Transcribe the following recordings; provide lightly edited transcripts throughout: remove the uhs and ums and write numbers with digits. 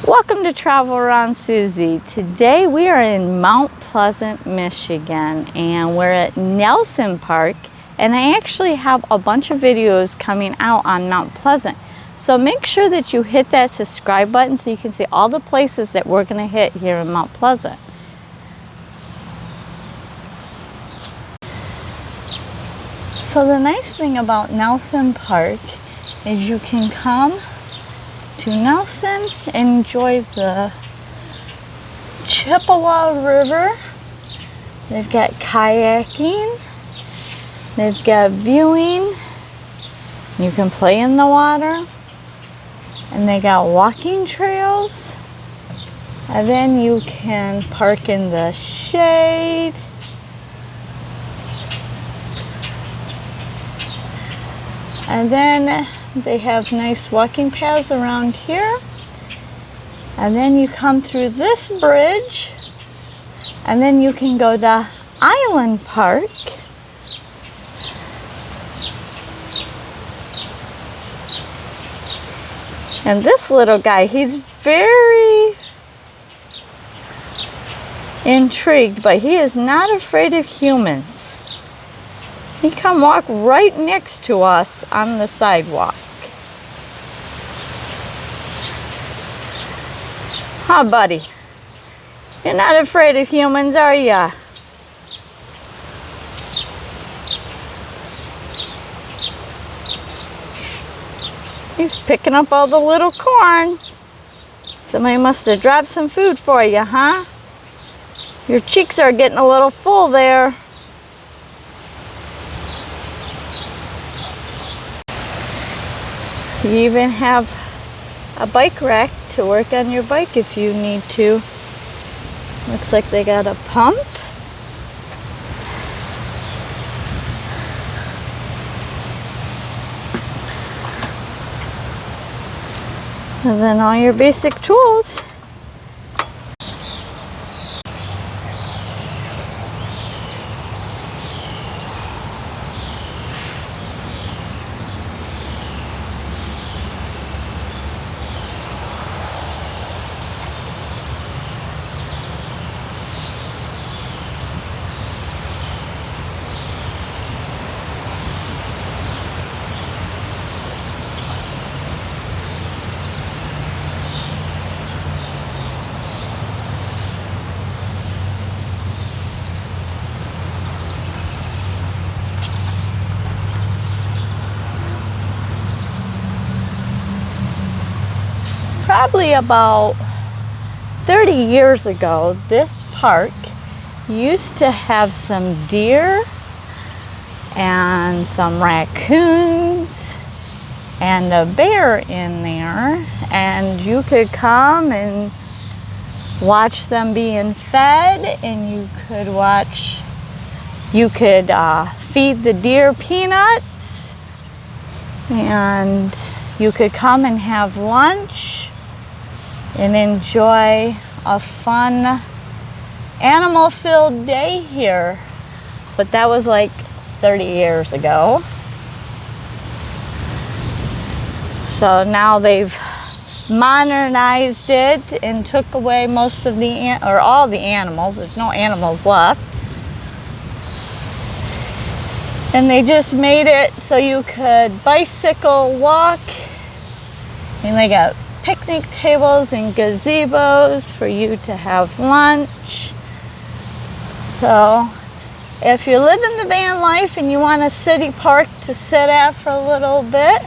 Welcome to Travel Around Suzy. Today we are in Mount Pleasant, Michigan, and we're at Nelson Park, and I actually have a bunch of videos coming out on Mount Pleasant. So make sure that you hit that subscribe button so you can see all the places that we're going to hit here in Mount Pleasant. So the nice thing about Nelson Park is you can come to Nelson, enjoy the Chippewa River. They've got kayaking, they've got viewing, you can play in the water, and they got walking trails, and then you can park in the shade. And then they have nice walking paths around here. And then you come through this bridge. And then you can go to Island Park. And this little guy, he's very intrigued, but he is not afraid of humans. He come walk right next to us on the sidewalk. Huh, buddy? You're not afraid of humans, are ya? He's picking up all the little corn. Somebody must have dropped some food for you, huh? Your cheeks are getting a little full there. You even have a bike rack to work on your bike if you need to. Looks like they got a pump. And then all your basic tools. Probably about 30 years ago, this park used to have some deer and some raccoons and a bear in there, and you could come and watch them being fed, and you could feed the deer peanuts, and you could come and have lunch and enjoy a fun animal-filled day here. But that was like 30 years ago. So now they've modernized it and took away most of all the animals. There's no animals left. And they just made it so you could bicycle, walk, and they got picnic tables and gazebos for you to have lunch. So if you're living the van life and you want a city park to sit at for a little bit,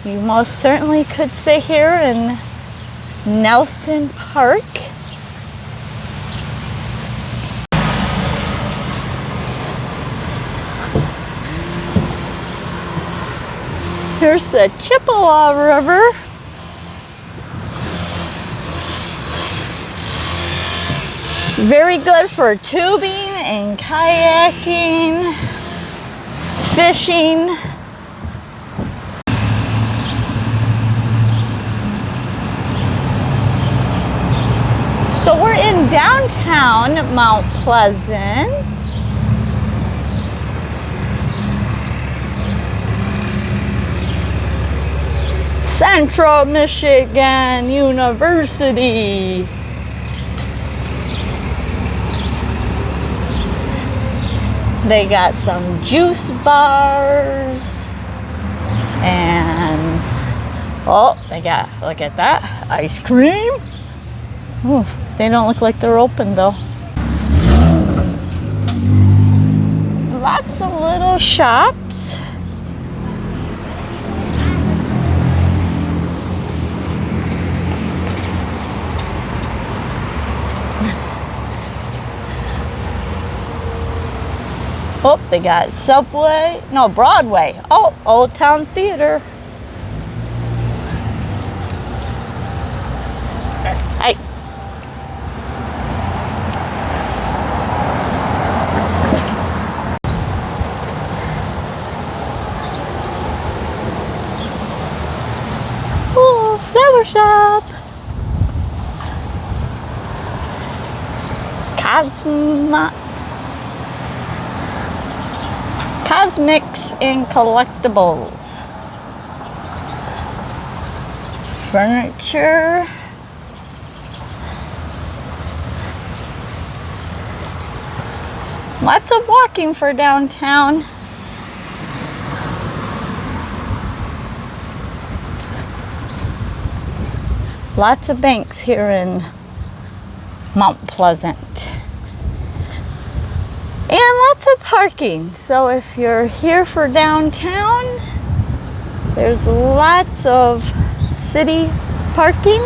you most certainly could sit here in Nelson Park. Here's the Chippewa River. Very good for tubing and kayaking, fishing. So we're in downtown Mount Pleasant. Central Michigan University. They got some juice bars and oh, they got, look at that, ice cream. Ooh, they don't look like they're open though. Lots of little shops. Oh, they got Subway, no, Broadway. Oh, Old Town Theater. Hey. Oh, flower shop. Cosmics and collectibles. Furniture. Lots of walking for downtown. Lots of banks here in Mount Pleasant. And lots of parking. So if you're here for downtown, there's lots of city parking.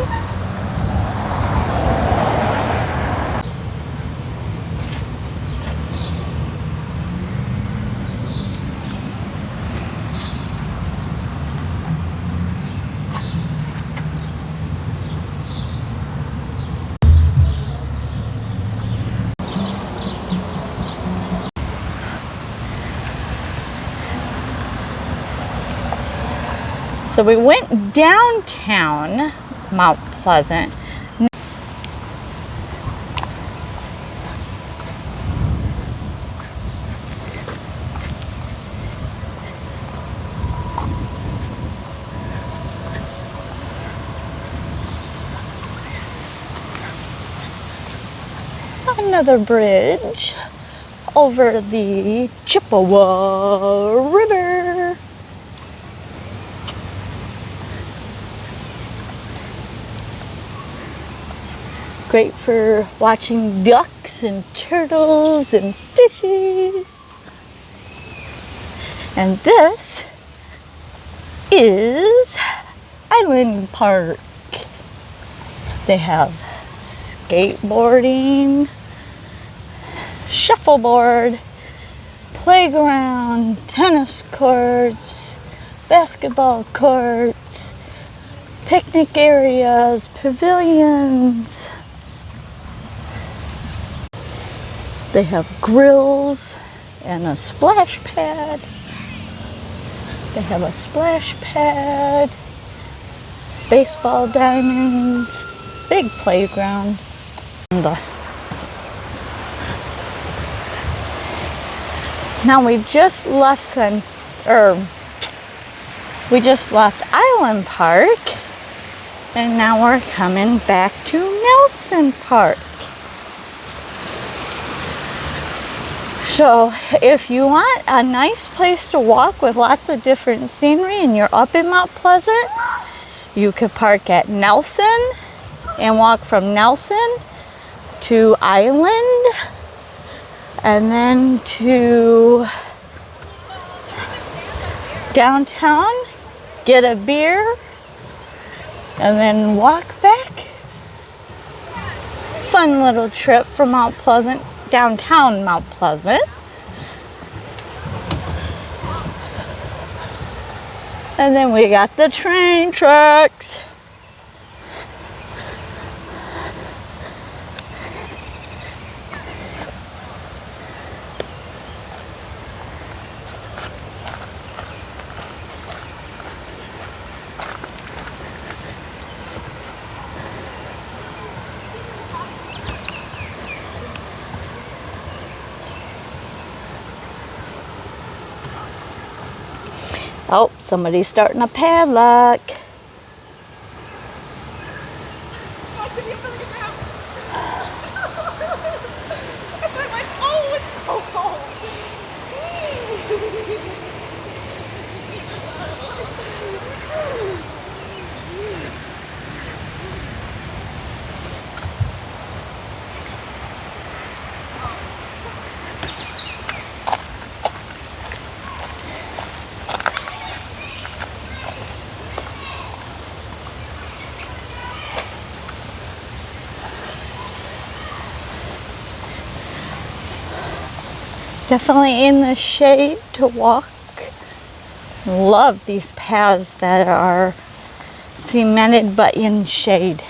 So we went downtown Mount Pleasant. Another bridge over the Chippewa River. Great for watching ducks and turtles and fishes. And this is Island Park. They have skateboarding, shuffleboard, playground, tennis courts, basketball courts, picnic areas, pavilions. They have grills and a splash pad. They have a splash pad, baseball diamonds, big playground. Now we just left Island Park, and now we're coming back to Nelson Park. So if you want a nice place to walk with lots of different scenery and you're up in Mount Pleasant, you could park at Nelson and walk from Nelson to Island and then to downtown, get a beer, and then walk back. Fun little trip from Mount Pleasant, downtown Mount Pleasant. And then we got the train tracks. Oh, somebody's starting a padlock. Definitely in the shade to walk. Love these paths that are cemented but in shade.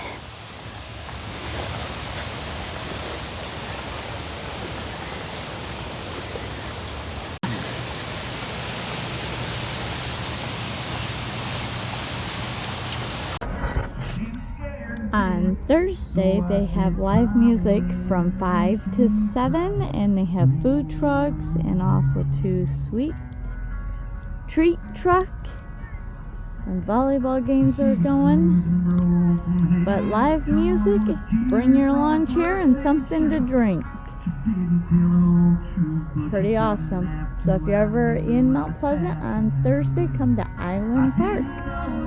On Thursday, they have live music from 5 to 7, and they have food trucks and also 2 sweet treat truck. And volleyball games are going. But live music, bring your lawn chair and something to drink. Pretty awesome. So if you're ever in Mount Pleasant on Thursday, come to Island Park.